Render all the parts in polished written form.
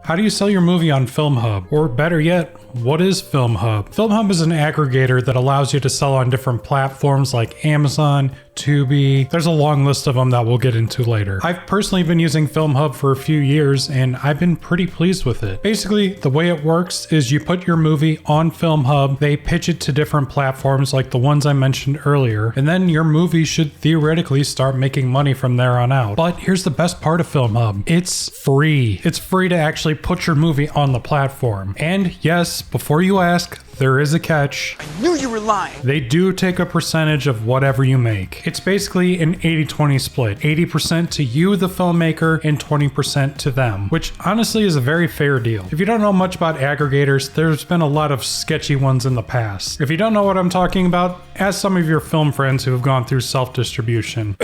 How do you sell your movie on Filmhub? Or better yet, what is Filmhub? Filmhub is an aggregator that allows you to sell on different platforms like Amazon, Tubi. There's a long list of them that we'll get into later. I've personally been using Filmhub for a few years and I've been pretty pleased with it. Basically, the way it works is you put your movie on Filmhub, they pitch it to different platforms like the ones I mentioned earlier, and then your movie should theoretically start making money from there on out. But here's the best part of Filmhub. It's free. It's free to actually put your movie on the platform. And yes, before you ask, there is a catch. I knew you were lying. They do take a percentage of whatever you make. It's basically an 80-20 split. 80% to you, the filmmaker, and 20% to them, which honestly is a very fair deal. If you don't know much about aggregators, there's been a lot of sketchy ones in the past. If you don't know what I'm talking about, ask some of your film friends who have gone through self-distribution.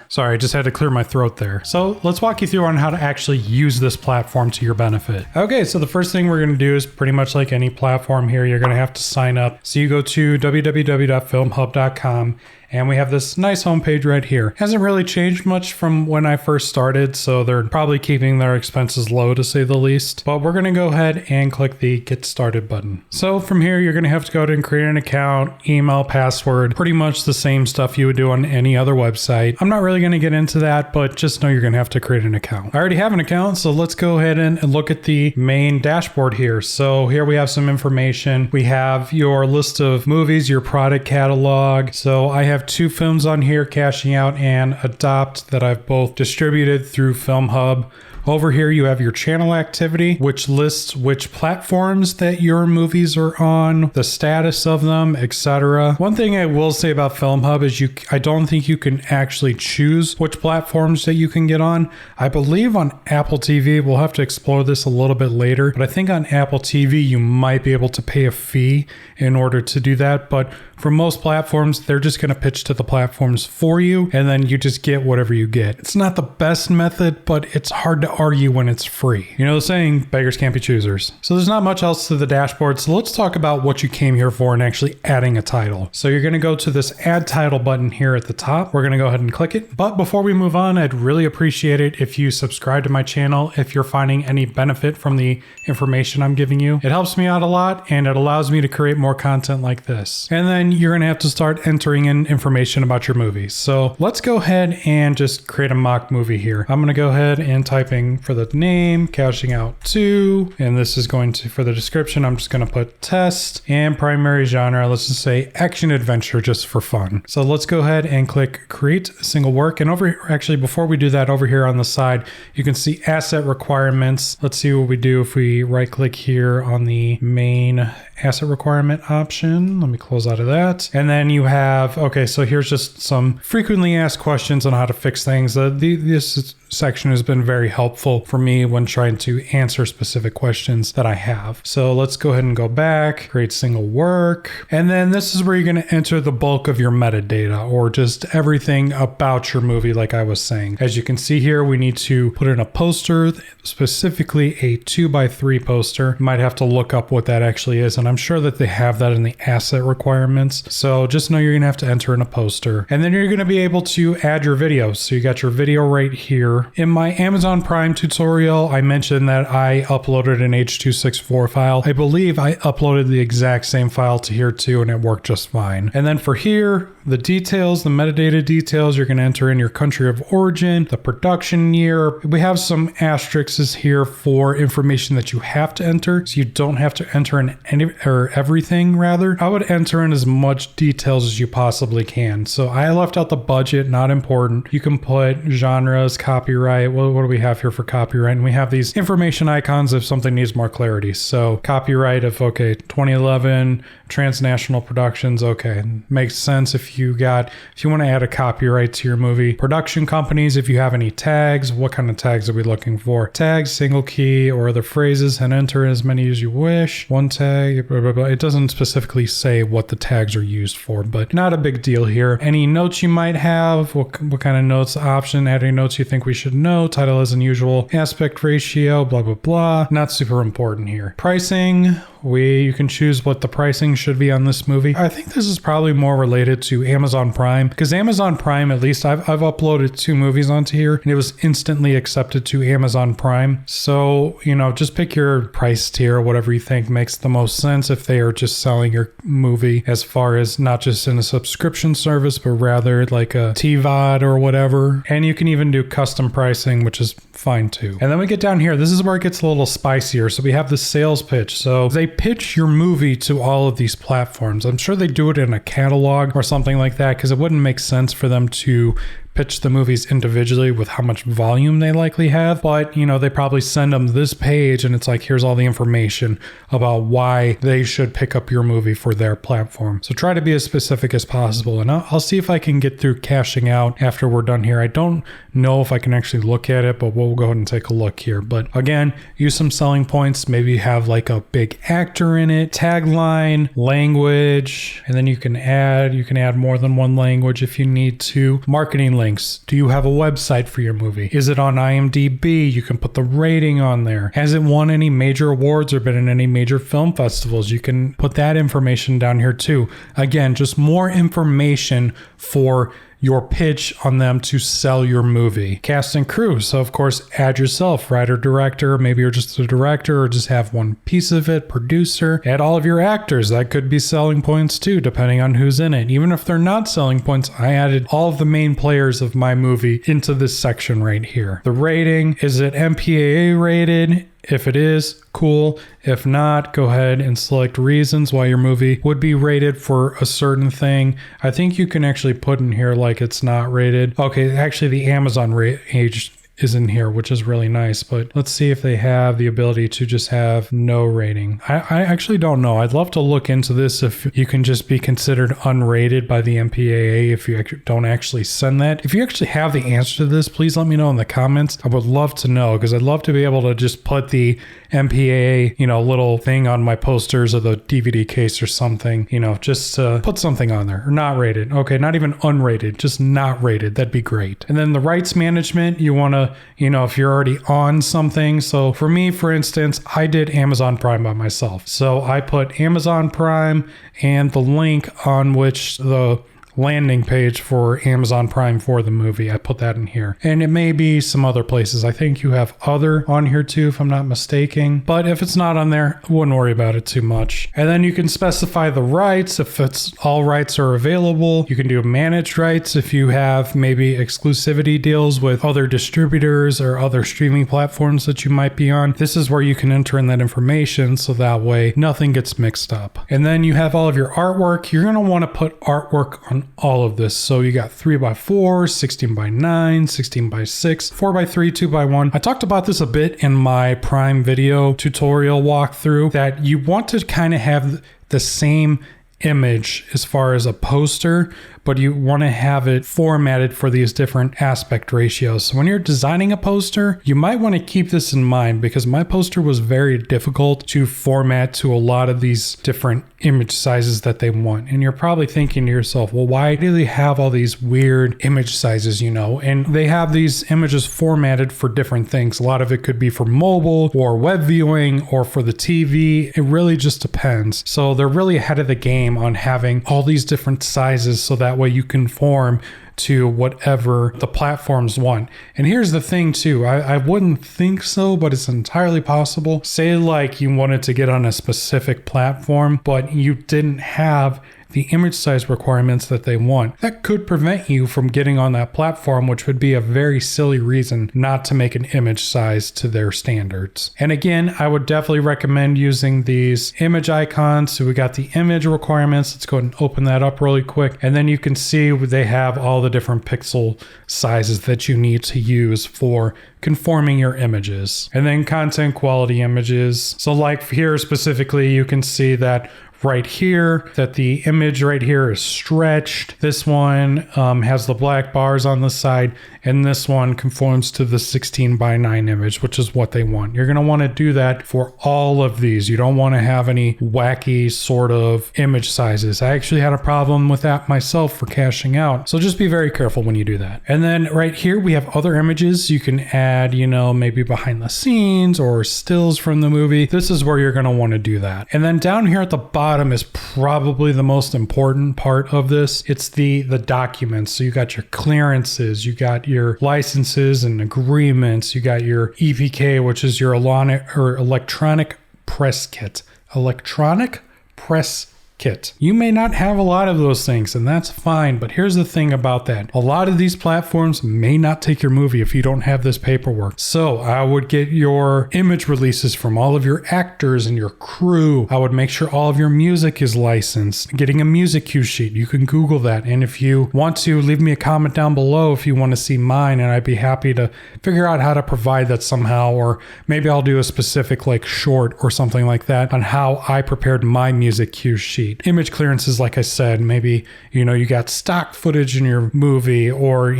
Sorry, I just had to clear my throat there. So let's walk you through on how to actually use this platform to your benefit. Okay, so the first thing we're going to do is pretty much like any platform here, you're going to have to sign up. So you go to www.filmhub.com and we have this nice homepage right here. Hasn't really changed much from when I first started, so they're probably keeping their expenses low to say the least. But we're gonna go ahead and click the Get Started button. So from here, you're gonna have to go ahead and create an account, email, password, pretty much the same stuff you would do on any other website. I'm not really gonna get into that, but just know you're gonna have to create an account. I already have an account, so let's go ahead and look at the main dashboard here. So here we have some information. We have your list of movies, your product catalog. So I have 2 films on here, Cashing Out and Adopt, that I've both distributed through Filmhub. Over here you have your channel activity, which lists which platforms that your movies are on, the status of them, etc. One thing I will say about Filmhub is I don't think you can actually choose which platforms that you can get on. I believe on Apple TV, we'll have to explore this a little bit later, but I think on Apple TV you might be able to pay a fee in order to do that. But for most platforms, they're just going to pitch to the platforms for you, and then you just get whatever you get. It's not the best method, but it's hard to argue when it's free. You know the saying, beggars can't be choosers. So there's not much else to the dashboard, so let's talk about what you came here for and actually adding a title. So you're going to go to this Add Title button here at the top. We're going to go ahead and click it. But before we move on, I'd really appreciate it if you subscribe to my channel if you're finding any benefit from the information I'm giving you. It helps me out a lot, and it allows me to create more content like this. And then you're going to have to start entering in information about your movie. So let's go ahead and just create a mock movie here. I'm going to go ahead and type in for the name, Cashing Out 2, and this is going to, for the description, I'm just going to put test, and primary genre, let's just say action adventure just for fun. So let's go ahead and click create single work. And over here, actually, before we do that, over here on the side, you can see asset requirements. Let's see what we do if we right click here on the main asset requirement option. Let me close out of that. And then you have, okay, so here's just some frequently asked questions on how to fix things. This section has been very helpful for me when trying to answer specific questions that I have. So let's go ahead and go back, create single work. And then this is where you're going to enter the bulk of your metadata, or just everything about your movie, like I was saying. As you can see here, we need to put in a poster, specifically a 2x3 poster. You might have to look up what that actually is, and I'm sure that they have that in the asset requirements. So just know you're going to have to enter in a poster. And then you're going to be able to add your video. So you got your video right here. In my Amazon Prime tutorial, I mentioned that I uploaded an H.264 file. I believe I uploaded the exact same file to here too, and it worked just fine. And then for here, the details, the metadata details, you're going to enter in your country of origin, the production year. We have some asterisks here for information that you have to enter, so you don't have to enter in everything rather. I would enter in as much details as you possibly can. So I left out the budget, not important. You can put genres, copyright. What do we have here for copyright? And we have these information icons if something needs more clarity. So copyright of, okay, 2011, transnational productions. Okay, makes sense if you want to add a copyright to your movie. Production companies, if you have any tags, what kind of tags are we looking for? Tags, single key, or other phrases, and enter as many as you wish. One tag, blah, blah, blah. It doesn't specifically say what the tags are used for, but not a big deal here. Any notes you might have, what kind of notes option, adding notes you think we should know. Title as unusual. Aspect ratio, blah, blah, blah. Not super important here. Pricing. You can choose what the pricing should be on this movie. I think this is probably more related to Amazon Prime, because Amazon Prime, at least I've uploaded 2 movies onto here and it was instantly accepted to Amazon Prime. So, just pick your price tier, whatever you think makes the most sense if they are just selling your movie as far as not just in a subscription service, but rather like a TVOD or whatever. And you can even do custom pricing, which is fine too. And then we get down here. This is where it gets a little spicier. So we have the sales pitch. So they pitch your movie to all of these platforms. I'm sure they do it in a catalog or something like that, because it wouldn't make sense for them to pitch the movies individually with how much volume they likely have. But, they probably send them this page and it's like, here's all the information about why they should pick up your movie for their platform. So try to be as specific as possible. And I'll see if I can get through cashing out after we're done here. I don't know if I can actually look at it, but we'll go ahead and take a look here. But again, use some selling points. Maybe have like a big actor in it, tagline, language, and then you can add more than one language if you need to. Marketing links. Do you have a website for your movie? Is it on IMDb? You can put the rating on there. Has it won any major awards or been in any major film festivals? You can put that information down here too. Again, just more information for your pitch on them to sell your movie. Cast and crew. So of course, add yourself, writer, director, maybe you're just a director or just have one piece of it, producer. Add all of your actors. That could be selling points too, depending on who's in it. Even if they're not selling points, I added all of the main players of my movie into this section right here. The rating, is it MPAA rated? If it is, cool. If not, go ahead and select reasons why your movie would be rated for a certain thing. I think you can actually put in here like it's not rated. Okay, actually the Amazon age is in here, which is really nice, but let's see if they have the ability to just have no rating. I actually don't know. I'd love to look into this if you can just be considered unrated by the MPAA if you don't actually send that. If you actually have the answer to this, please let me know in the comments. I would love to know, because I'd love to be able to just put the MPAA, little thing on my posters or the DVD case or something, just to put something on there. Or not rated. Okay, not even unrated, just not rated. That'd be great. And then the rights management, you want to, if you're already on something. So for me, for instance, I did Amazon Prime by myself. So I put Amazon Prime and the link on which the landing page for Amazon Prime for the movie. I put that in here. And it may be some other places. I think you have other on here too, if I'm not mistaken. But if it's not on there, I wouldn't worry about it too much. And then you can specify the rights if it's all rights are available. You can do managed rights if you have maybe exclusivity deals with other distributors or other streaming platforms that you might be on. This is where you can enter in that information so that way nothing gets mixed up. And then you have all of your artwork. You're going to want to put artwork on all of this. So you got 3x4, 16x9, 16x6, 4x3, 2x1. I talked about this a bit in my Prime Video tutorial walkthrough, that you want to kind of have the same image as far as a poster, but you want to have it formatted for these different aspect ratios. So when you're designing a poster, you might want to keep this in mind, because my poster was very difficult to format to a lot of these different image sizes that they want. And you're probably thinking to yourself, well, why do they have all these weird image sizes, And they have these images formatted for different things. A lot of it could be for mobile or web viewing or for the TV. It really just depends. So they're really ahead of the game on having all these different sizes so that way you conform to whatever the platforms want. And here's the thing too, I wouldn't think so, but it's entirely possible. Say like you wanted to get on a specific platform, but you didn't have the image size requirements that they want. That could prevent you from getting on that platform, which would be a very silly reason not to make an image size to their standards. And again, I would definitely recommend using these image icons. So we got the image requirements. Let's go ahead and open that up really quick. And then you can see they have all the different pixel sizes that you need to use for conforming your images. And then content quality images. So like here specifically, you can see that right here that the image right here is stretched. This one has the black bars on the side, and this one conforms to the 16:9 image, which is what they want. You're going to want to do that for all of these. You don't want to have any wacky sort of image sizes. I actually had a problem with that myself for cashing out. So just be very careful when you do that. And then right here, we have other images. You can add, maybe behind the scenes or stills from the movie. This is where you're going to want to do that. And then down here at the bottom is probably the most important part of this. It's the documents. So you got your clearances, you got your licenses and agreements, you got your EPK, which is your electronic press kit. Electronic press kit. You may not have a lot of those things, and that's fine, but here's the thing about that. A lot of these platforms may not take your movie if you don't have this paperwork. So I would get your image releases from all of your actors and your crew. I would make sure all of your music is licensed. Getting a music cue sheet, you can Google that. And if you want to, leave me a comment down below if you want to see mine, and I'd be happy to figure out how to provide that somehow, or maybe I'll do a specific short or something like that on how I prepared my music cue sheet. Image clearances, like I said, maybe, you got stock footage in your movie or,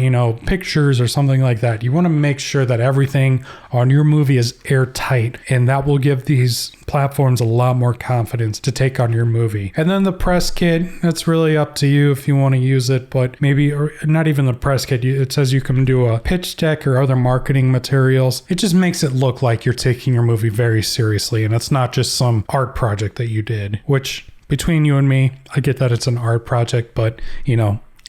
pictures or something like that. You want to make sure that everything on your movie is airtight, and that will give these platforms a lot more confidence to take on your movie. And then the press kit, that's really up to you if you want to use it, but maybe, or not even the press kit, it says you can do a pitch deck or other marketing materials. It just makes it look like you're taking your movie very seriously, and it's not just some art project that you did, which, between you and me, I get that it's an art project, but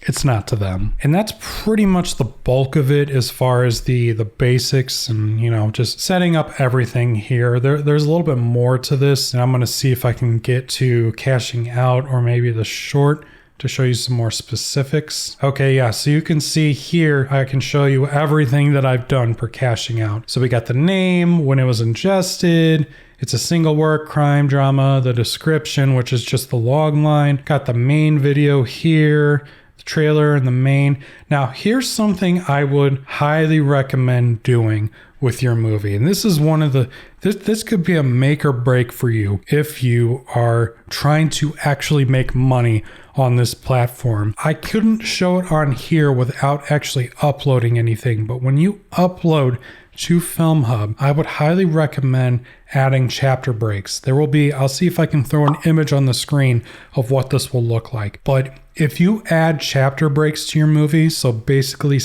it's not to them. And that's pretty much the bulk of it as far as the basics and, just setting up everything here. There's a little bit more to this, and I'm going to see if I can get to cashing out or maybe the short to show you some more specifics. Okay, yeah, so you can see here, I can show you everything that I've done for cashing out. So we got the name, when it was ingested, it's a single work, crime drama, the description, which is just the log line. Got the main video here, the trailer and the main. Now, here's something I would highly recommend doing with your movie. And this is one of the, this could be a make or break for you if you are trying to actually make money on this platform. I couldn't show it on here without actually uploading anything, but when you upload to Filmhub, I would highly recommend adding chapter breaks. There will be, I'll see if I can throw an image on the screen of what this will look like. But if you add chapter breaks to your movie, so basically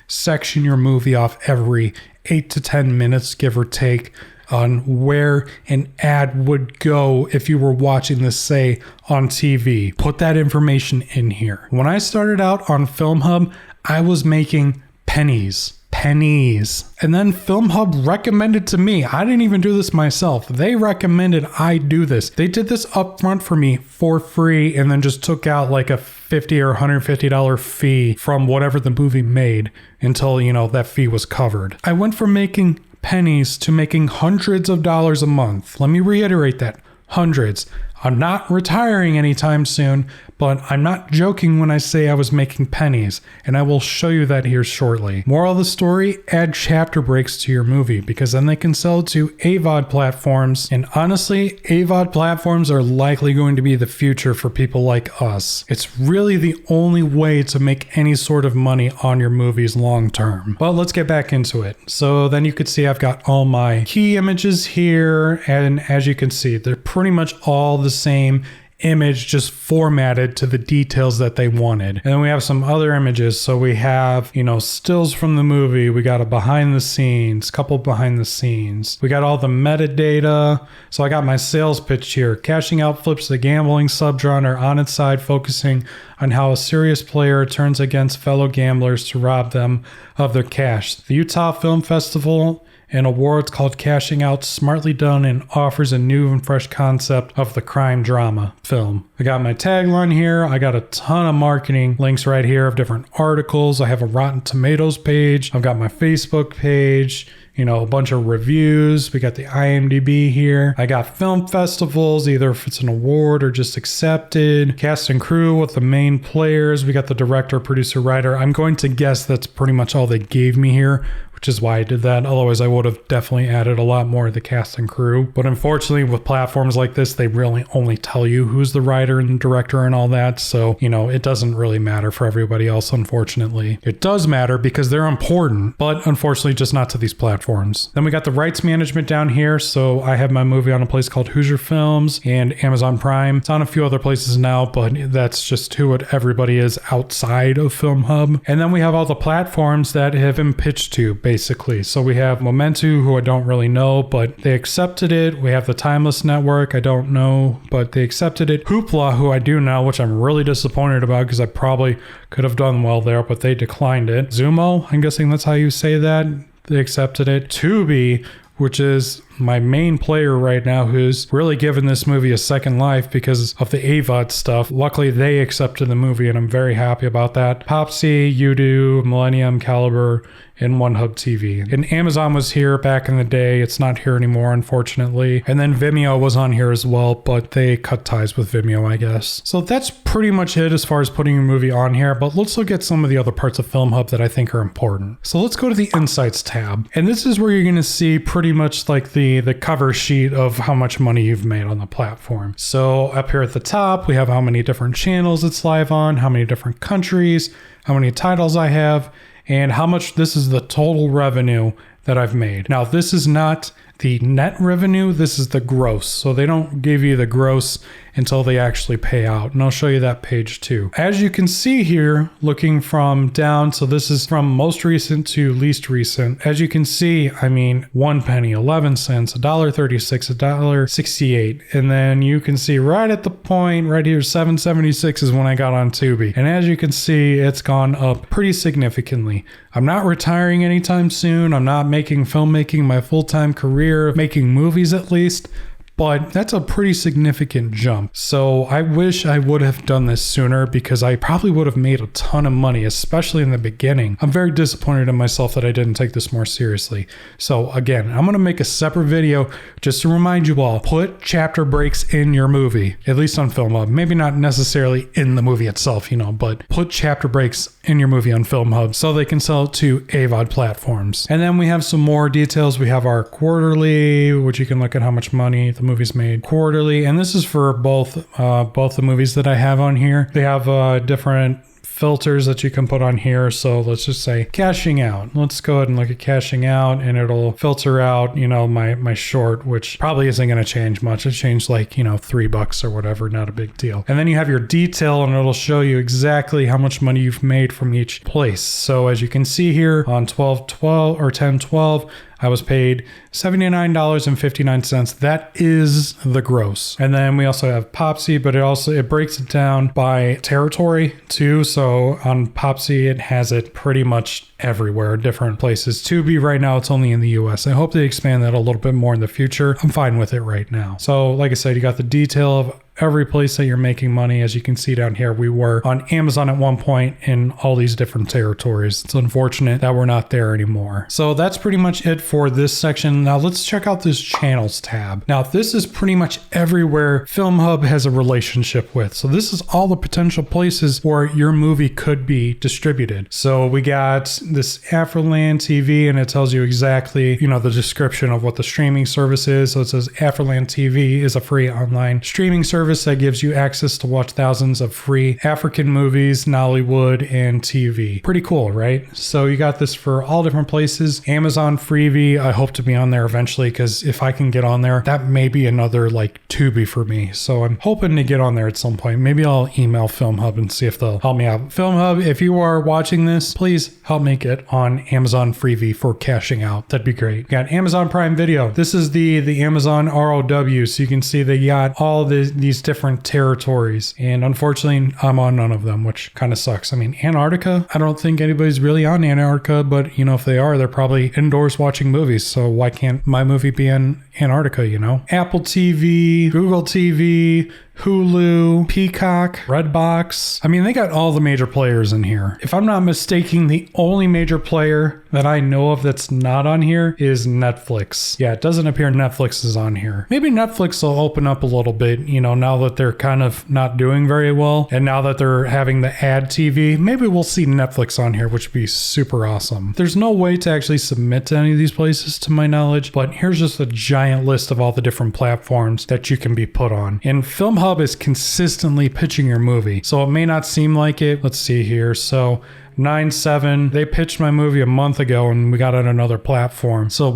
section your movie off every 8 to 10 minutes, give or take, on where an ad would go if you were watching this, say, on TV. Put that information in here. When I started out on Filmhub, I was making pennies. And then Filmhub recommended to me, I didn't even do this myself. They recommended I do this. They did this upfront for me for free and then just took out a $50 or $150 fee from whatever the movie made until, that fee was covered. I went from making pennies to making hundreds of dollars a month. Let me reiterate that. Hundreds. I'm not retiring anytime soon, but I'm not joking when I say I was making pennies, and I will show you that here shortly. Moral of the story, add chapter breaks to your movie, because then they can sell to AVOD platforms, and honestly, AVOD platforms are likely going to be the future for people like us. It's really the only way to make any sort of money on your movies long term. Well, let's get back into it. So then you could see I've got all my key images here, and as you can see, they're pretty much all the same image, just formatted to the details that they wanted. And then we have some other images. So we have, stills from the movie. We got a behind the scenes, couple behind the scenes. We got all the metadata. So I got my sales pitch here. Cashing out flips the gambling subgenre on its side, focusing on how a serious player turns against fellow gamblers to rob them of their cash. The Utah Film Festival and awards called Cashing Out, smartly done, and offers a new and fresh concept of the crime drama film. I got my tagline here. I got a ton of marketing links right here of different articles. I have a Rotten Tomatoes page. I've got my Facebook page, a bunch of reviews. We got the IMDb here. I got film festivals, either if it's an award or just accepted. Cast and crew with the main players. We got the director, producer, writer. I'm going to guess that's pretty much all they gave me here, which which is why I did that. Otherwise, I would have definitely added a lot more of the cast and crew. But unfortunately, with platforms like this, they really only tell you who's the writer and director and all that. So, it doesn't really matter for everybody else, unfortunately. It does matter because they're important, but unfortunately, just not to these platforms. Then we got the rights management down here. So I have my movie on a place called Hoosier Films and Amazon Prime. It's on a few other places now, but that's just who everybody is outside of Filmhub. And then we have all the platforms that have been pitched to, basically. So we have Momentu, who I don't really know, but they accepted it. We have the Timeless Network, I don't know, but they accepted it. Hoopla, who I do know, which I'm really disappointed about because I probably could have done well there, but they declined it. Zumo, I'm guessing that's how you say that. They accepted it. Tubi, which is my main player right now, who's really given this movie a second life because of the AVOD stuff. Luckily, they accepted the movie, and I'm very happy about that. Popsy, Udo, Millennium, Caliber, and OneHub TV. And Amazon was here back in the day. It's not here anymore, unfortunately. And then Vimeo was on here as well, but they cut ties with Vimeo, I guess. So that's pretty much it as far as putting a movie on here, but let's look at some of the other parts of Filmhub that I think are important. So let's go to the Insights tab. And this is where you're going to see pretty much like the cover sheet of how much money you've made on the platform. So up here at the top, we have how many different channels it's live on, how many different countries, how many titles I have, and how much this is the total revenue that I've made. Now, this is not the net revenue, this is the gross. So they don't give you the gross until they actually pay out. And I'll show you that page too. As you can see here, looking from down, so this is from most recent to least recent. As you can see, I mean, 1 penny, 11 cents, $1.36, $1.68. And then you can see right at the point right here, 7.76 is when I got on Tubi. And as you can see, it's gone up pretty significantly. I'm not retiring anytime soon. I'm not making filmmaking my full-time career, making movies at least. But that's a pretty significant jump. So I wish I would have done this sooner because I probably would have made a ton of money, especially in the beginning. I'm very disappointed in myself that I didn't take this more seriously. So again, I'm going to make a separate video just to remind you all, put chapter breaks in your movie, at least on Filmhub. Maybe not necessarily in the movie itself, but put chapter breaks in your movie on Filmhub so they can sell it to AVOD platforms. And then we have some more details. We have our quarterly, which you can look at how much money the movie's made quarterly, and this is for both the movies that I have on here. They have different filters that you can put on here. So let's just say cashing out. Let's go ahead and look at cashing out, and it'll filter out, my short, which probably isn't going to change much. It changed like, $3 or whatever, not a big deal. And then you have your detail, and it'll show you exactly how much money you've made from each place. So as you can see here on 12/12 or 10/12, I was paid $79.59. That is the gross. And then we also have Popsy, but it breaks it down by territory too. So on Popsy, it has it pretty much everywhere, different places. Tubi right now, it's only in the US. I hope they expand that a little bit more in the future. I'm fine with it right now. So like I said, you got the detail of every place that you're making money. As you can see down here, we were on Amazon at one point in all these different territories. It's unfortunate that we're not there anymore. So that's pretty much it for this section. Now let's check out this channels tab. Now this is pretty much everywhere Filmhub has a relationship with. So this is all the potential places where your movie could be distributed. So we got this Afroland TV, and it tells you exactly, the description of what the streaming service is. So it says Afroland TV is a free online streaming service that gives you access to watch thousands of free African movies, Nollywood, and TV. Pretty cool, right? So you got this for all different places. Amazon Freevee, I hope to be on there eventually, because if I can get on there, that may be another like Tubi for me. So I'm hoping to get on there at some point. Maybe I'll email Filmhub and see if they'll help me out. Filmhub, if you are watching this, please help me get on Amazon Freevee for cashing out. That'd be great. Got Amazon Prime Video. This is the Amazon ROW, so you can see they got all these different territories, and unfortunately I'm on none of them, which kind of sucks. I mean, Antarctica, I don't think anybody's really on Antarctica, but if they are, they're probably indoors watching movies, so why can't my movie be in Antarctica? Apple TV, Google TV, Hulu, Peacock, Redbox. I mean, they got all the major players in here. If I'm not mistaken, the only major player that I know of that's not on here is Netflix. Yeah, it doesn't appear Netflix is on here. Maybe Netflix will open up a little bit, now that they're kind of not doing very well. And now that they're having the ad TV, maybe we'll see Netflix on here, which would be super awesome. There's no way to actually submit to any of these places to my knowledge, but here's just a giant list of all the different platforms that you can be put on. And Filmhub is consistently pitching your movie, so it may not seem like it. Let's see here. So 9/7, they pitched my movie a month ago and we got on another platform. So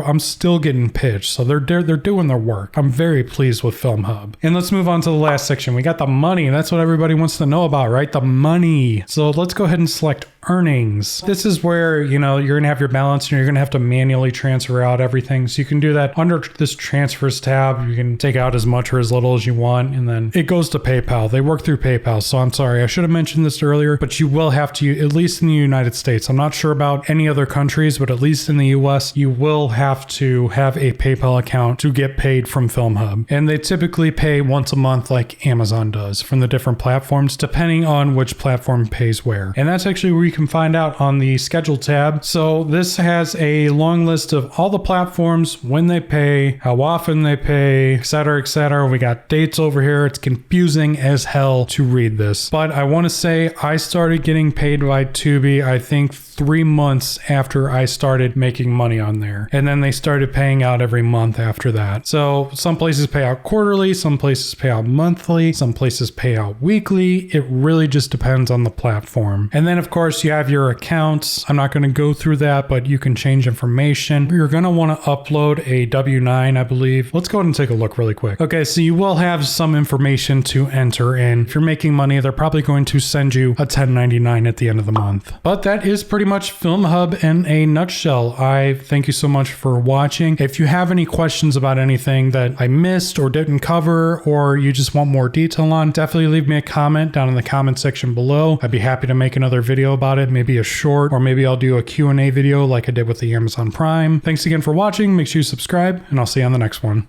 I'm still getting pitched. So they're doing their work. I'm very pleased with Filmhub. And let's move on to the last section. We got the money. That's what everybody wants to know about, right? The money. So let's go ahead and select earnings. This is where, you're going to have your balance and you're going to have to manually transfer out everything. So you can do that under this transfers tab. You can take out as much or as little as you want. And then it goes to PayPal. They work through PayPal. So I'm sorry, I should have mentioned this earlier, but you will have to, at least in the United States. I'm not sure about any other countries, but at least in the US, you will have to have a PayPal account to get paid from Filmhub. And they typically pay once a month like Amazon does from the different platforms, depending on which platform pays where. And that's actually where you can find out on the schedule tab. So this has a long list of all the platforms, when they pay, how often they pay, etc., etc. We got dates over here. It's confusing as hell to read this, but I want to say I started getting paid by Tubi, I think 3 months after I started making money on there. And then they started paying out every month after that. So some places pay out quarterly, some places pay out monthly, some places pay out weekly. It really just depends on the platform. And then of course you have your accounts. I'm not going to go through that, but you can change information. You're going to want to upload a W-9, I believe. Let's go ahead and take a look really quick. Okay, so you will have some information to enter in. If you're making money, they're probably going to send you a 1099 at the end of the month. But that is pretty much Filmhub in a nutshell. I thank you so much for watching. If you have any questions about anything that I missed or didn't cover, or you just want more detail on, definitely leave me a comment down in the comment section below. I'd be happy to make another video about it, maybe a short, or maybe I'll do a Q&A video like I did with the Amazon Prime. Thanks again for watching. Make sure you subscribe, and I'll see you on the next one.